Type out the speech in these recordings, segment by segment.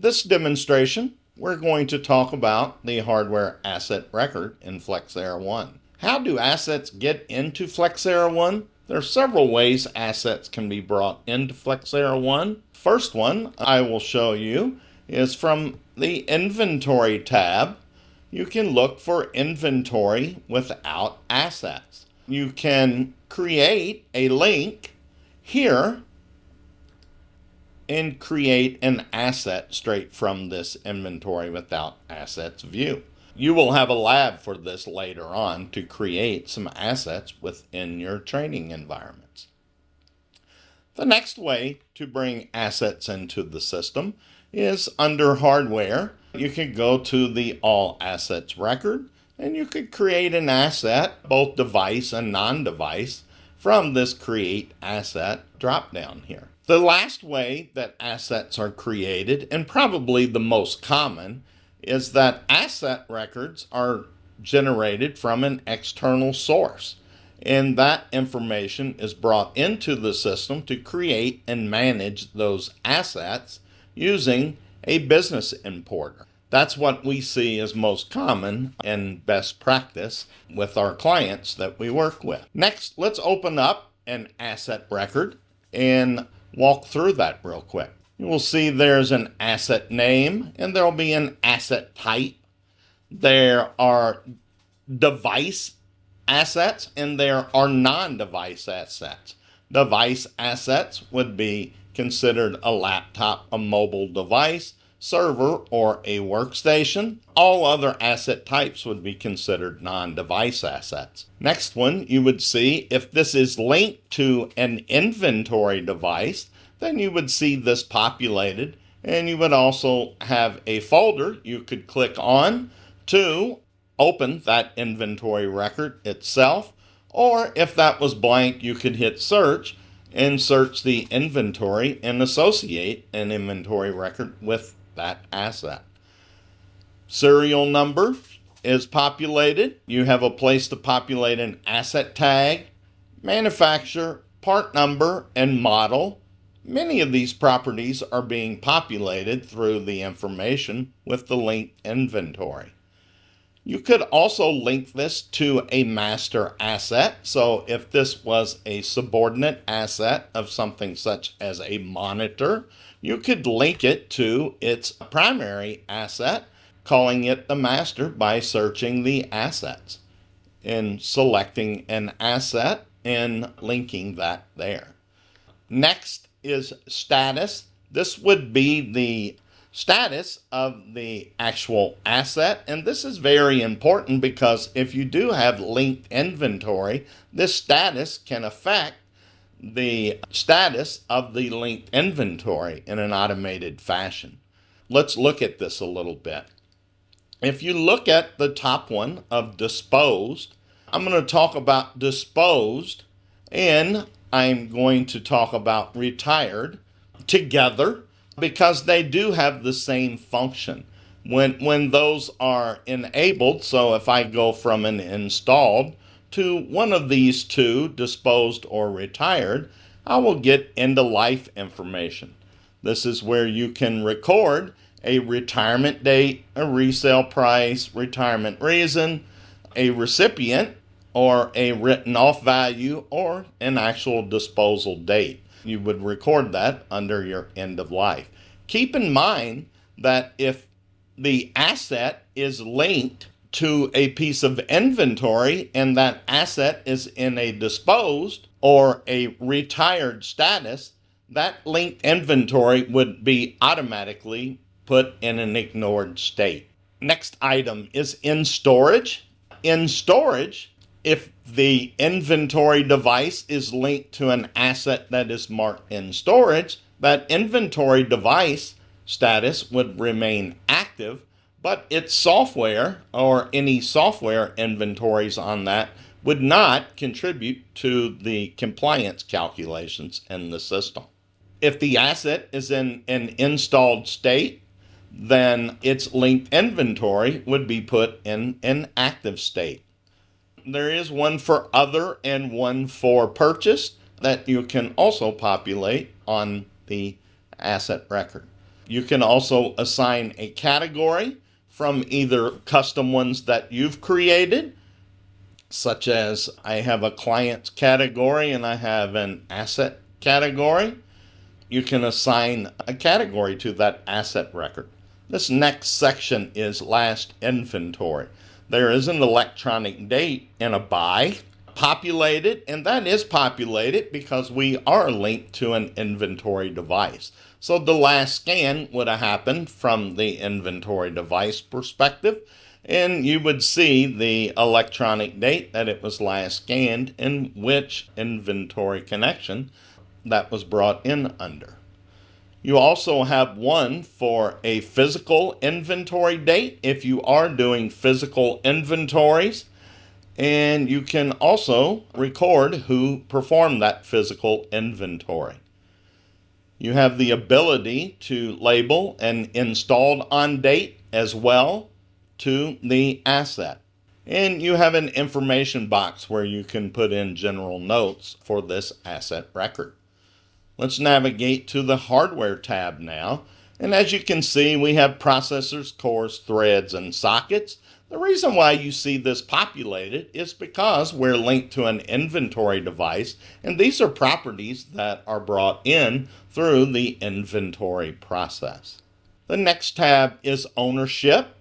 this demonstration, we're going to talk about the hardware asset record in Flexera One. How do assets get into Flexera One? There are several ways assets can be brought into Flexera One. First one I will show you is from the Inventory tab. You can look for inventory without assets. You can create a link here and create an asset straight from this inventory without assets view. You will have a lab for this later on to create some assets within your training environments. The next way to bring assets into the system is under hardware. You can go to the all assets record and you could create an asset, both device and non-device, from this create asset drop down here. The last way that assets are created, and probably the most common, is that asset records are generated from an external source. And that information is brought into the system to create and manage those assets using a business importer. That's what we see as most common and best practice with our clients that we work with. Next, let's open up an asset record and walk through that real quick. You will see there's an asset name and there will be an asset type. There are device assets and there are non-device assets. Device assets would be considered a laptop, a mobile device, server, or a workstation. All other asset types would be considered non-device assets. Next one, you would see if this is linked to an inventory device, then you would see this populated, and you would also have a folder you could click on to open that inventory record itself, or if that was blank, you could hit search and search the inventory and associate an inventory record with that asset. Serial number is populated. You have a place to populate an asset tag, manufacturer, part number, and model. Many of these properties are being populated through the information with the linked inventory. You could also link this to a master asset. So if this was a subordinate asset of something such as a monitor, you could link it to its primary asset, calling it the master by searching the assets and selecting an asset and linking that there. Next is status. This would be the status of the actual asset, and this is very important because if you do have linked inventory, this status can affect the status of the linked inventory in an automated fashion. Let's look at this a little bit. If you look at the top one of disposed, I'm going to talk about disposed and I'm going to talk about retired together because they do have the same function. When those are enabled, so if I go from an installed to one of these two, disposed or retired, I will get end of life information. This is where you can record a retirement date, a resale price, retirement reason, a recipient, or a written off value, or an actual disposal date. You would record that under your end of life. Keep in mind that if the asset is linked to a piece of inventory and that asset is in a disposed or a retired status, that linked inventory would be automatically put in an ignored state. Next item is in storage. In storage, if the inventory device is linked to an asset that is marked in storage, that inventory device status would remain active, but its software or any software inventories on that would not contribute to the compliance calculations in the system. If the asset is in an installed state, then its linked inventory would be put in an active state. There is one for other and one for purchase that you can also populate on the asset record. You can also assign a category from either custom ones that you've created, such as I have a clients category and I have an asset category. You can assign a category to that asset record. This next section is last inventory. There is an electronic date and a buy populated, and that is populated because we are linked to an inventory device. So the last scan would have happened from the inventory device perspective, and you would see the electronic date that it was last scanned and which inventory connection that was brought in under. You also have one for a physical inventory date if you are doing physical inventories. And you can also record who performed that physical inventory. You have the ability to label an installed on date as well to the asset. And you have an information box where you can put in general notes for this asset record. Let's navigate to the hardware tab now. And as you can see, we have processors, cores, threads, and sockets. The reason why you see this populated is because we're linked to an inventory device, and these are properties that are brought in through the inventory process. The next tab is ownership.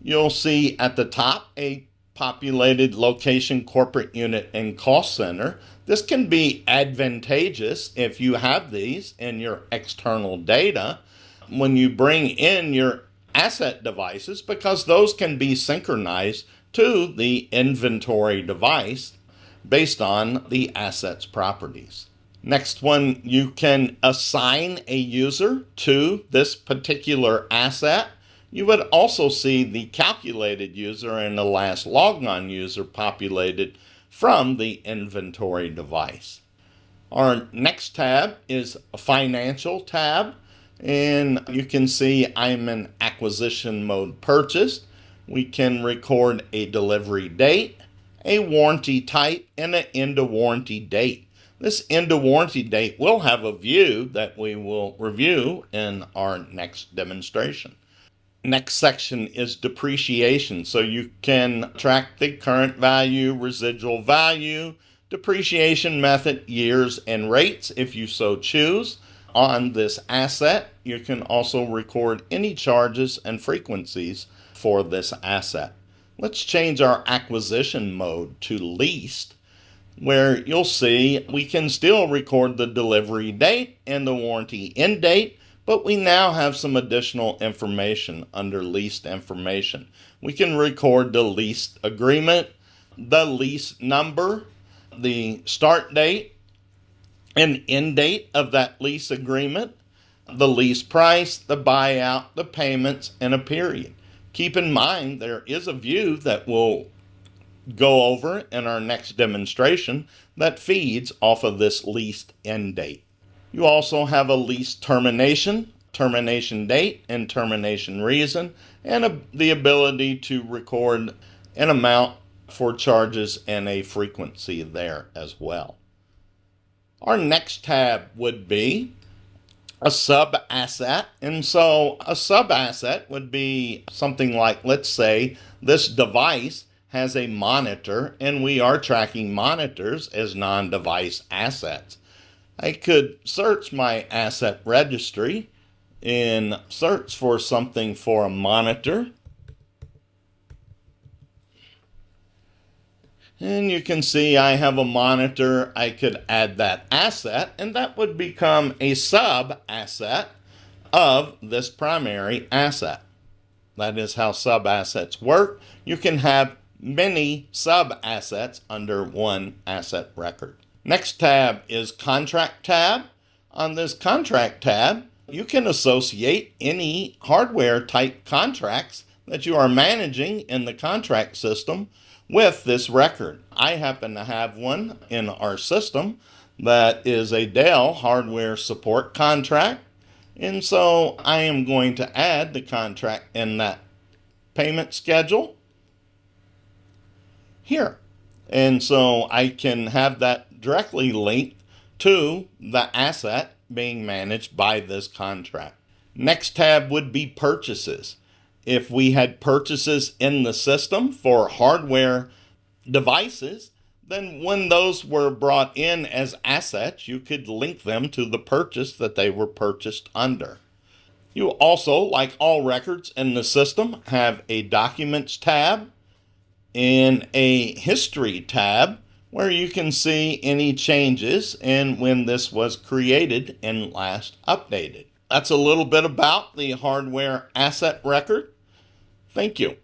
You'll see at the top a populated location, corporate unit, and cost center. This can be advantageous if you have these in your external data when you bring in your asset devices, because those can be synchronized to the inventory device based on the asset's properties. Next one, you can assign a user to this particular asset. You would also see the calculated user and the last logged on user populated from the inventory device. Our next tab is a financial tab. And you can see I'm in acquisition mode purchased. We can record a delivery date, a warranty type, and an end of warranty date. This end of warranty date will have a view that we will review in our next demonstration. Next section is depreciation. So you can track the current value, residual value, depreciation method, years, and rates if you so choose. On this asset, you can also record any charges and frequencies for this asset. Let's change our acquisition mode to leased, where you'll see we can still record the delivery date and the warranty end date, but we now have some additional information under leased information. We can record the lease agreement, the lease number, the start date, an end date of that lease agreement, the lease price, the buyout, the payments, and a period. Keep in mind there is a view that we'll go over in our next demonstration that feeds off of this lease end date. You also have a lease termination, termination date, and termination reason, and the ability to record an amount for charges and a frequency there as well. Our next tab would be a sub-asset. And so a sub-asset would be something like, let's say, this device has a monitor, and we are tracking monitors as non-device assets. I could search my asset registry and search for something for a monitor. And you can see I have a monitor. I could add that asset, and that would become a sub-asset of this primary asset. That is how sub-assets work. You can have many sub-assets under one asset record. Next tab is contract tab. On this contract tab, you can associate any hardware type contracts that you are managing in the contract system with this record. I happen to have one in our system that is a Dell hardware support contract. And so I am going to add the contract in that payment schedule here. And so I can have that directly linked to the asset being managed by this contract. Next tab would be purchases. If we had purchases in the system for hardware devices, then when those were brought in as assets, you could link them to the purchase that they were purchased under. You also, like all records in the system, have a Documents tab and a History tab where you can see any changes and when this was created and last updated. That's a little bit about the hardware asset record. Thank you.